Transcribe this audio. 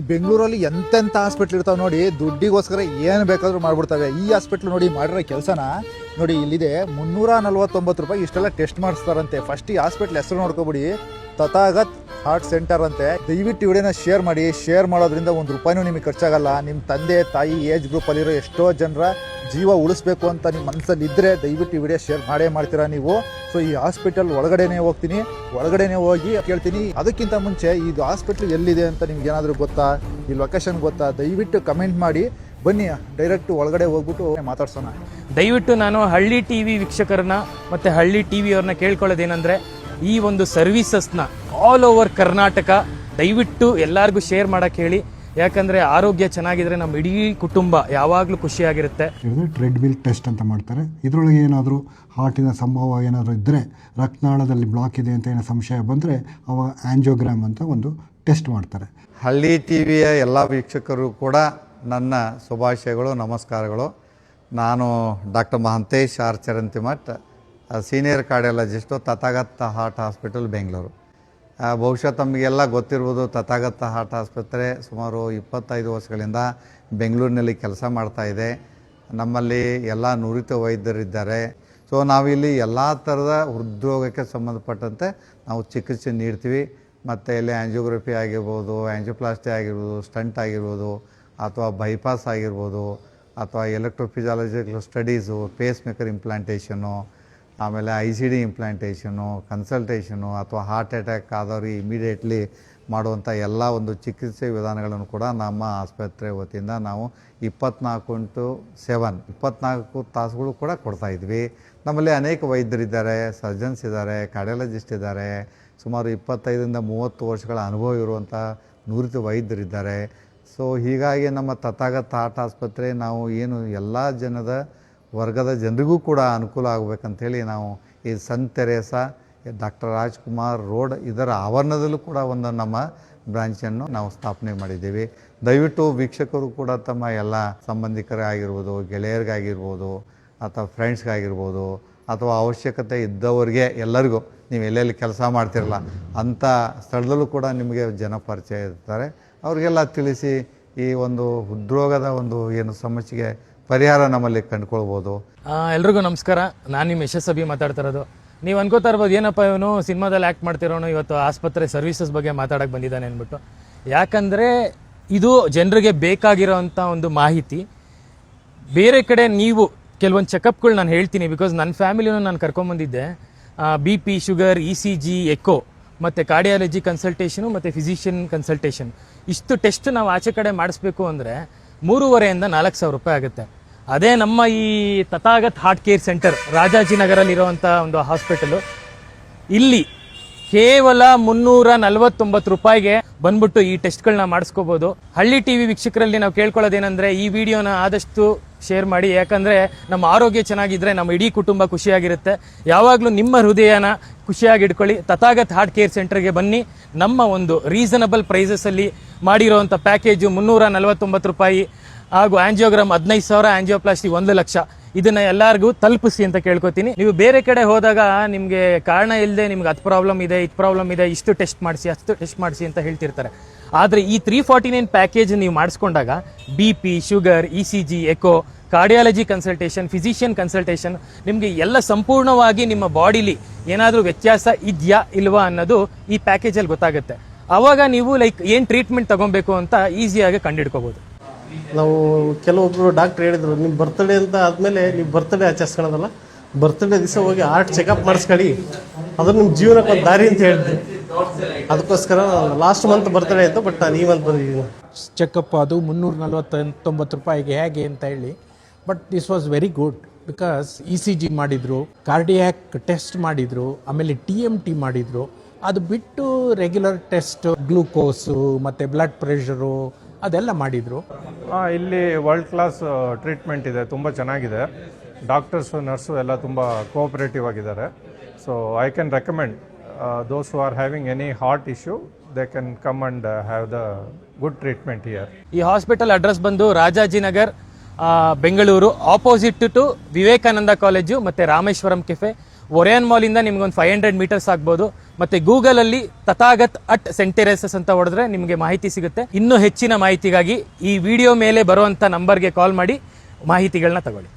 ಬೆಂಗಳೂರಲ್ಲಿ ಎಂತೆಂಥ ಹಾಸ್ಪಿಟ್ಲ್ ಇರ್ತಾವೆ ನೋಡಿ, ದುಡ್ಡಿಗೋಸ್ಕರ ಏನು ಬೇಕಾದರೂ ಮಾಡ್ಬಿಡ್ತವೆ. ಈ ಹಾಸ್ಪಿಟ್ಲ್ ನೋಡಿ ಮಾಡಿರೋ ಕೆಲಸನ ನೋಡಿ, ಇಲ್ಲಿದೆ 349 ರೂಪಾಯಿ ಇಷ್ಟೆಲ್ಲ ಟೆಸ್ಟ್ ಮಾಡಿಸ್ತಾರಂತೆ. ಫಸ್ಟ್ ಈ ಹಾಸ್ಪಿಟ್ಲ್ ಹೆಸರು ನೋಡ್ಕೊಬಿಡಿ, ತಥಾಗತ್ ಹಾರ್ಟ್ ಸೆಂಟರ್ ಅಂತೆ. ದಯವಿಟ್ಟು ವಿಡಿಯೋನ ಶೇರ್ ಮಾಡಿ. ಶೇರ್ ಮಾಡೋದ್ರಿಂದ ₹1 ನಿಮಗೆ ಖರ್ಚಾಗಲ್ಲ. ನಿಮ್ಮ ತಂದೆ ತಾಯಿ ಏಜ್ ಗ್ರೂಪಲ್ಲಿರೋ ಎಷ್ಟೋ ಜನರ ಜೀವ ಉಳಿಸ್ಬೇಕು ಅಂತ ನಿಮ್ಮ ಮನಸ್ಸಲ್ಲಿ ಇದ್ದರೆ ದಯವಿಟ್ಟು ಈ ವಿಡಿಯೋ ಶೇರ್ ಮಾಡೇ ಮಾಡ್ತೀರಾ ನೀವು. ಸೊ ಈ ಹಾಸ್ಪಿಟಲ್ ಒಳಗಡೆನೇ ಹೋಗ್ತೀನಿ, ಒಳಗಡೆನೇ ಹೋಗಿ ಕೇಳ್ತೀನಿ. ಅದಕ್ಕಿಂತ ಮುಂಚೆ ಇದು ಹಾಸ್ಪಿಟ್ಲ್ ಎಲ್ಲಿದೆ ಅಂತ ನಿಮ್ಗೆ ಏನಾದರೂ ಗೊತ್ತಾ, ಈ ಲೊಕೇಶನ್ ಗೊತ್ತಾ, ದಯವಿಟ್ಟು ಕಮೆಂಟ್ ಮಾಡಿ. ಬನ್ನಿ ಡೈರೆಕ್ಟ್ ಒಳಗಡೆ ಹೋಗ್ಬಿಟ್ಟು ಮಾತಾಡ್ಸೋಣ. ದಯವಿಟ್ಟು ನಾನು ಹಳ್ಳಿ ಟಿವಿ ವೀಕ್ಷಕರನ್ನ ಮತ್ತು ಹಳ್ಳಿ ಟಿವಿ ಅವ್ರನ್ನ ಕೇಳ್ಕೊಳ್ಳೋದೇನೆಂದರೆ, ಈ ಒಂದು ಸರ್ವಿಸಸ್ನ ಆಲ್ ಓವರ್ ಕರ್ನಾಟಕ ದಯವಿಟ್ಟು ಎಲ್ಲರಿಗೂ ಶೇರ್ ಮಾಡೋಕ್ಕೆ ಹೇಳಿ. ಯಾಕಂದರೆ ಆರೋಗ್ಯ ಚೆನ್ನಾಗಿದ್ರೆ ನಮ್ಮ ಇಡೀ ಕುಟುಂಬ ಯಾವಾಗಲೂ ಖುಷಿಯಾಗಿರುತ್ತೆ. ಟ್ರೆಡ್ಮಿಲ್ ಟೆಸ್ಟ್ ಅಂತ ಮಾಡ್ತಾರೆ. ಇದರೊಳಗೆ ಏನಾದರೂ ಹಾರ್ಟಿನ ಸಂಭವ ಏನಾದರೂ ಇದ್ದರೆ, ರಕ್ತನಾಳದಲ್ಲಿ ಬ್ಲಾಕ್ ಇದೆ ಅಂತ ಏನೋ ಸಂಶಯ ಬಂದರೆ ಅವಾಗ ಆಂಜಿಯೋಗ್ರಾಮ್ ಅಂತ ಒಂದು ಟೆಸ್ಟ್ ಮಾಡ್ತಾರೆ. ಹಳ್ಳಿ ಟಿವಿಯ ಎಲ್ಲ ವೀಕ್ಷಕರು ಕೂಡ ನನ್ನ ಶುಭಾಶಯಗಳು, ನಮಸ್ಕಾರಗಳು. ನಾನು doctor Mahantesh R Charantimath, senior cardiologist, Tathagata heart hospital, Bengaluru. ಬಹುಶಃ ತಮಗೆಲ್ಲ ಗೊತ್ತಿರ್ಬೋದು, ತಥಾಗತ ಹಾರ್ಟ್ ಆಸ್ಪತ್ರೆ ಸುಮಾರು 25 ವರ್ಷಗಳಿಂದ ಬೆಂಗಳೂರಿನಲ್ಲಿ ಕೆಲಸ ಮಾಡ್ತಾಯಿದೆ. ನಮ್ಮಲ್ಲಿ ಎಲ್ಲ ನುರಿತ ವೈದ್ಯರಿದ್ದಾರೆ. ಸೊ ನಾವಿಲ್ಲಿ ಎಲ್ಲ ಥರದ ಹೃದ್ರೋಗಕ್ಕೆ ಸಂಬಂಧಪಟ್ಟಂತೆ ನಾವು ಚಿಕಿತ್ಸೆ ನೀಡ್ತೀವಿ. ಮತ್ತು ಇಲ್ಲಿ ಆ್ಯಂಜಿಯೋಗ್ರಫಿ ಆಗಿರ್ಬೋದು, ಆ್ಯಂಜಿಯೋಪ್ಲಾಸ್ಟಿ ಆಗಿರ್ಬೋದು, ಸ್ಟಂಟ್ ಆಗಿರ್ಬೋದು, ಅಥವಾ ಬೈಪಾಸ್ ಆಗಿರ್ಬೋದು, ಅಥವಾ ಎಲೆಕ್ಟ್ರೋಫಿಸಿಯಾಲಜಿಕಲ್ ಸ್ಟಡೀಸು, ಪೇಸ್ ಮೇಕರ್ ಇಂಪ್ಲಾಂಟೇಷನು, ಆಮೇಲೆ ICD ಇಂಪ್ಲಾಂಟೇಷನು, ಕನ್ಸಲ್ಟೇಷನು, ಅಥವಾ ಹಾರ್ಟ್ ಅಟ್ಯಾಕ್ ಆದವ್ರಿಗೆ ಇಮಿಡಿಯೇಟ್ಲಿ ಮಾಡುವಂಥ ಎಲ್ಲ ಒಂದು ಚಿಕಿತ್ಸೆ ವಿಧಾನಗಳನ್ನು ಕೂಡ ನಮ್ಮ ಆಸ್ಪತ್ರೆ ವತಿಯಿಂದ ನಾವು 24x7 24 ತಾಸುಗಳು ಕೂಡ ಕೊಡ್ತಾಯಿದ್ವಿ. ನಮ್ಮಲ್ಲಿ ಅನೇಕ ವೈದ್ಯರಿದ್ದಾರೆ, ಸರ್ಜನ್ಸ್ ಇದ್ದಾರೆ, ಕಾರ್ಡಿಯಾಲಜಿಸ್ಟ್ ಇದ್ದಾರೆ. ಸುಮಾರು 25ರಿಂದ 30 ವರ್ಷಗಳ ಅನುಭವ ಇರುವಂಥ ನುರಿತ ವೈದ್ಯರಿದ್ದಾರೆ. ಸೊ ಹೀಗಾಗಿ ನಮ್ಮ ತಥಾಗತ ಹಾರ್ಟ್ ಆಸ್ಪತ್ರೆ ನಾವು ಏನು ಎಲ್ಲ ವರ್ಗದ ಜನರಿಗೂ ಕೂಡ ಅನುಕೂಲ ಆಗಬೇಕಂಥೇಳಿ ನಾವು ಈ ಸಂತ ತೆರೇಸಾ ಡಾಕ್ಟರ್ ರಾಜ್ಕುಮಾರ್ ರೋಡ್ ಇದರ ಆವರಣದಲ್ಲೂ ಕೂಡ ಒಂದು ನಮ್ಮ ಬ್ರಾಂಚನ್ನು ನಾವು ಸ್ಥಾಪನೆ ಮಾಡಿದ್ದೀವಿ. ದಯವಿಟ್ಟು ವೀಕ್ಷಕರು ಕೂಡ ತಮ್ಮ ಎಲ್ಲ ಸಂಬಂಧಿಕರಾಗಿರ್ಬೋದು, ಗೆಳೆಯರಿಗಾಗಿರ್ಬೋದು, ಅಥವಾ ಫ್ರೆಂಡ್ಸ್ಗಾಗಿರ್ಬೋದು, ಅಥವಾ ಅವಶ್ಯಕತೆ ಇದ್ದವರಿಗೆ ಎಲ್ಲರಿಗೂ, ನೀವು ಎಲ್ಲೆಲ್ಲಿ ಕೆಲಸ ಮಾಡ್ತಿರಲ್ಲ ಅಂಥ ಸ್ಥಳದಲ್ಲೂ ಕೂಡ ನಿಮಗೆ ಜನ ಪರಿಚಯ ಇರ್ತಾರೆ. ಅವ್ರಿಗೆಲ್ಲ ತಿಳಿಸಿ ಈ ಒಂದು ಹೃದ್ರೋಗದ ಒಂದು ಏನು ಸಮಸ್ಯೆಗೆ ಪರಿಹಾರ ನಮ್ಮಲ್ಲಿ ಕಂಡುಕೊಳ್ಬೋದು. ಎಲ್ರಿಗೂ ನಮಸ್ಕಾರ. ನಾನು ನಿಮ್ಮ ಯಶಸ್ಸಭಿ ಮಾತಾಡ್ತಾ ಇರೋದು. ನೀವು ಅನ್ಕೋತಾ ಇರ್ಬೋದು, ಏನಪ್ಪ ಇವನು ಸಿನಿಮಾದಲ್ಲಿ ಆ್ಯಕ್ಟ್ ಮಾಡ್ತಿರೋನು ಇವತ್ತು ಆಸ್ಪತ್ರೆ ಸರ್ವಿಸಸ್ ಬಗ್ಗೆ ಮಾತಾಡೋಕ್ಕೆ ಬಂದಿದ್ದಾನೆ ಅಂದ್ಬಿಟ್ಟು. ಯಾಕಂದರೆ ಇದು ಜನರಿಗೆ ಬೇಕಾಗಿರೋವಂಥ ಒಂದು ಮಾಹಿತಿ. ಬೇರೆ ಕಡೆ ನೀವು ಕೆಲವೊಂದು ಚೆಕಪ್ಗಳು ನಾನು ಹೇಳ್ತೀನಿ, ಬಿಕಾಸ್ ನನ್ನ ಫ್ಯಾಮಿಲಿನೂ ನಾನು ಕರ್ಕೊಂಬಂದಿದ್ದೆ. BP, ಶುಗರ್, ECG, ಎಕೋ ಮತ್ತು ಕಾರ್ಡಿಯಾಲಜಿ ಕನ್ಸಲ್ಟೇಷನು ಮತ್ತು ಫಿಸಿಷಿಯನ್ ಕನ್ಸಲ್ಟೇಷನ್, ಇಷ್ಟು ಟೆಸ್ಟ್ ನಾವು ಆಚೆ ಕಡೆ ಮಾಡಿಸ್ಬೇಕು ಅಂದರೆ 3,500ರಿಂದ 4,000 ರೂಪಾಯಿ ಆಗುತ್ತೆ. ಅದೇ ನಮ್ಮ ಈ ತಥಾಗತ್ ಹಾರ್ಟ್ ಕೇರ್ ಸೆಂಟರ್ ರಾಜಾಜಿನಗರಲ್ಲಿರುವಂಥ ಒಂದು ಹಾಸ್ಪಿಟಲು, ಇಲ್ಲಿ ಕೇವಲ 349 ರೂಪಾಯಿಗೆ ಬಂದ್ಬಿಟ್ಟು ಈ ಟೆಸ್ಟ್ಗಳನ್ನ ಮಾಡಿಸ್ಕೋಬೋದು. ಹಳ್ಳಿ ಟಿವಿ ವೀಕ್ಷಕರಲ್ಲಿ ನಾವು ಕೇಳ್ಕೊಳ್ಳೋದೇನೆಂದರೆ, ಈ ವಿಡಿಯೋನ ಆದಷ್ಟು ಶೇರ್ ಮಾಡಿ. ಯಾಕಂದರೆ ನಮ್ಮ ಆರೋಗ್ಯ ಚೆನ್ನಾಗಿದ್ದರೆ ನಮ್ಮ ಇಡೀ ಕುಟುಂಬ ಖುಷಿಯಾಗಿರುತ್ತೆ. ಯಾವಾಗಲೂ ನಿಮ್ಮ ಹೃದಯನ ಖುಷಿಯಾಗಿ ಇಟ್ಕೊಳ್ಳಿ. ತಥಾಗತ್ ಹಾರ್ಟ್ ಕೇರ್ ಸೆಂಟರ್ಗೆ ಬನ್ನಿ. ನಮ್ಮ ಒಂದು ರೀಸನಬಲ್ ಪ್ರೈಸಸಲ್ಲಿ ಮಾಡಿರೋವಂಥ ಪ್ಯಾಕೇಜು 349 ರೂಪಾಯಿ, ಹಾಗೂ ಆಂಜಿಯೋಗ್ರಾಮ್ 15,000, ಆಂಜಿಯೋಪ್ಲಾಸ್ಟಿ 1,00,000. ಇದನ್ನ ಎಲ್ಲರಿಗೂ ತಲುಪಿಸಿ ಅಂತ ಕೇಳ್ಕೊತೀನಿ. ನೀವು ಬೇರೆ ಕಡೆ ಹೋದಾಗ ನಿಮಗೆ ಕಾರಣ ಇಲ್ಲದೆ ನಿಮ್ಗೆ ಅದು ಪ್ರಾಬ್ಲಮ್ ಇದೆ, ಇದು ಪ್ರಾಬ್ಲಮ್ ಇದೆ, ಇಷ್ಟು ಟೆಸ್ಟ್ ಮಾಡಿಸಿ, ಅಷ್ಟು ಟೆಸ್ಟ್ ಮಾಡಿಸಿ ಅಂತ ಹೇಳ್ತಿರ್ತಾರೆ. ಆದರೆ ಈ 349 ಪ್ಯಾಕೇಜ್ ನೀವು ಮಾಡಿಸ್ಕೊಂಡಾಗ BP, sugar, ECG, echo, cardiology consultation, physician consultation, ನಿಮಗೆ ಎಲ್ಲ ಸಂಪೂರ್ಣವಾಗಿ ನಿಮ್ಮ ಬಾಡಿಲಿ ಏನಾದರೂ ವ್ಯತ್ಯಾಸ ಇದೆಯಾ ಇಲ್ವಾ ಅನ್ನೋದು ಈ ಪ್ಯಾಕೇಜಲ್ಲಿ ಗೊತ್ತಾಗುತ್ತೆ. ಆವಾಗ ನೀವು ಏನು ಟ್ರೀಟ್ಮೆಂಟ್ ತಗೊಬೇಕು ಅಂತ ಈಸಿಯಾಗಿ ಕಂಡುಹಿಡ್ಕೋಬೋದು. ನಾವು ಕೆಲವೊಬ್ಬರು ಡಾಕ್ಟ್ರ್ ಹೇಳಿದರು, ನಿಮ್ಮ ಬರ್ತ್ಡೇ ಅಂತ ಆದಮೇಲೆ ನೀವು ಬರ್ತ್ಡೇ ಆಚರಿಸ್ಕೊಳ್ಳೋದಲ್ಲ, ಬರ್ತ್ಡೇ ದಿವಸ ಹೋಗಿ ಹಾರ್ಟ್ ಚೆಕಪ್ ಮಾಡಿಸ್ಕೊಳ್ಳಿ, ಅದು ನಿಮ್ಮ ಜೀವನಕ್ಕೆ ಒಂದು ದಾರಿ ಅಂತ ಹೇಳಿದ್ರು. ಅದಕ್ಕೋಸ್ಕರ ಲಾಸ್ಟ್ ಮಂತ್ ಬರ್ತ್ಡೇ ಆಯಿತು, ಬಟ್ ನಾನು ಈ ಮಂತ್ ಬಂದಿದ್ದೀನಿ. ಚೆಕಪ್ ಅದು 349 ರೂಪಾಯಿಗೆ ಹೇಗೆ ಅಂತ ಹೇಳಿ. But this was very good, because ECG ಮಾಡಿದರು, ಕಾರ್ಡಿಯಾಕ್ ಟೆಸ್ಟ್ ಮಾಡಿದರು, ಆಮೇಲೆ TMT ಮಾಡಿದರು. ಅದು ಬಿಟ್ಟು ರೆಗ್ಯುಲರ್ ಟೆಸ್ಟ್, ಗ್ಲೂಕೋಸು ಮತ್ತು ಬ್ಲಡ್ ಪ್ರೆಷರು ಅದೆಲ್ಲ ಮಾಡಿದರು. ಇಲ್ಲಿ ವರ್ಲ್ಡ್ ಕ್ಲಾಸ್ ಟ್ರೀಟ್ಮೆಂಟ್ ಇದೆ, ತುಂಬ ಚೆನ್ನಾಗಿದೆ. ಡಾಕ್ಟರ್ಸು, ನರ್ಸು ಎಲ್ಲ ತುಂಬ ಕೋಆಪರೇಟಿವ್ ಆಗಿದ್ದಾರೆ. So I can recommend those who are having any heart issue, they can come and have the good treatment here. ಈ ಹಾಸ್ಪಿಟಲ್ ಅಡ್ರೆಸ್ ಬಂದು Rajajinagar, Bengaluru, opposite to Vivekananda college ಮತ್ತು Rameshwaram cafe, ಒರೇನ್ ಮಾಲಿಂದ ನಿಮ್ಗೊಂದು 500 ಮೀಟರ್ಸ್ ಆಗ್ಬೋದು. ಮತ್ತೆ ಗೂಗಲಲ್ಲಿ ತಥಾಗತ್ ಸೆಂಟ್ ಟೆರೇಸಸ್ ಅಂತ ಹೊಡೆದ್ರೆ ನಿಮಗೆ ಮಾಹಿತಿ ಸಿಗುತ್ತೆ. ಇನ್ನೂ ಹೆಚ್ಚಿನ ಮಾಹಿತಿಗಾಗಿ ಈ ವಿಡಿಯೋ ಮೇಲೆ ಬರುವಂಥ ನಂಬರ್ಗೆ ಕಾಲ್ ಮಾಡಿ ಮಾಹಿತಿಗಳನ್ನ ತಗೊಳ್ಳಿ.